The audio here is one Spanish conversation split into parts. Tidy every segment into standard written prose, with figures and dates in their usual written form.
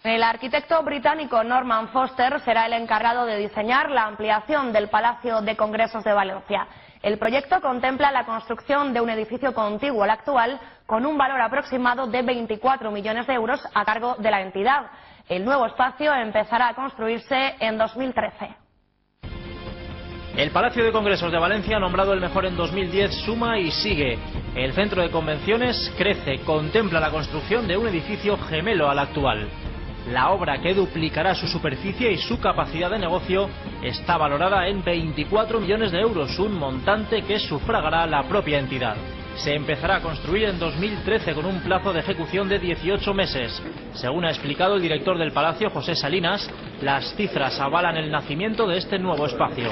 El arquitecto británico Norman Foster será el encargado de diseñar la ampliación del Palacio de Congresos de Valencia. El proyecto contempla la construcción de un edificio contiguo al actual con un valor aproximado de 24 millones de euros a cargo de la entidad. El nuevo espacio empezará a construirse en 2013. El Palacio de Congresos de Valencia, nombrado el mejor en 2010, suma y sigue. El centro de convenciones crece, contempla la construcción de un edificio gemelo al actual. La obra, que duplicará su superficie y su capacidad de negocio, está valorada en 24 millones de euros, un montante que sufragará la propia entidad. Se empezará a construir en 2013 con un plazo de ejecución de 18 meses. Según ha explicado el director del Palacio, José Salinas, las cifras avalan el nacimiento de este nuevo espacio.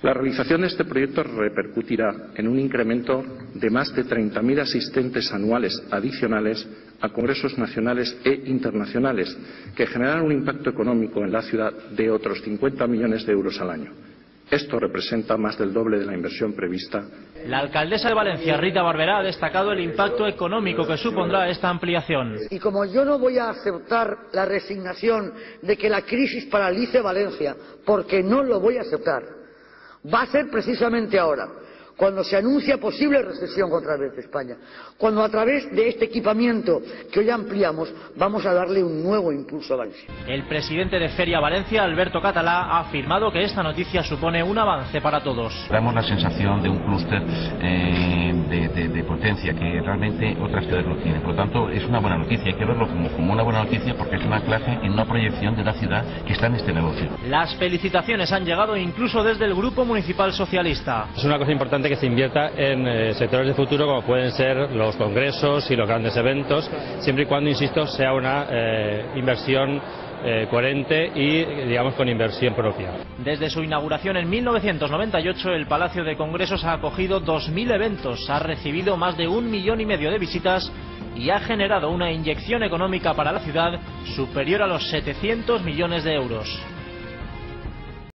La realización de este proyecto repercutirá en un incremento de más de 30.000 asistentes anuales adicionales a congresos nacionales e internacionales, que generarán un impacto económico en la ciudad de otros 50 millones de euros al año. Esto representa más del doble de la inversión prevista. La alcaldesa de Valencia, Rita Barberá, ha destacado el impacto económico que supondrá esta ampliación. Y como yo no voy a aceptar la resignación de que la crisis paralice Valencia, porque no lo voy a aceptar, va a ser precisamente ahora, cuando se anuncia posible recesión otra vez de España, cuando a través de este equipamiento que hoy ampliamos vamos a darle un nuevo impulso a Valencia. El presidente de Feria Valencia, Alberto Catalá, ha afirmado que esta noticia supone un avance para todos. Damos la sensación de un clúster de potencia que realmente otras ciudades no tienen. Por lo tanto, es una buena noticia. Hay que verlo como una buena noticia porque es una clase en una proyección de la ciudad que está en este negocio. Las felicitaciones han llegado incluso desde el Grupo Municipal Socialista. Es una cosa importante que se invierta en sectores de futuro como pueden ser los congresos y los grandes eventos, siempre y cuando, insisto, sea una inversión coherente y, digamos, con inversión propia. Desde su inauguración en 1998, el Palacio de Congresos ha acogido 2.000 eventos, ha recibido más de 1,5 millones de visitas y ha generado una inyección económica para la ciudad superior a los 700 millones de euros.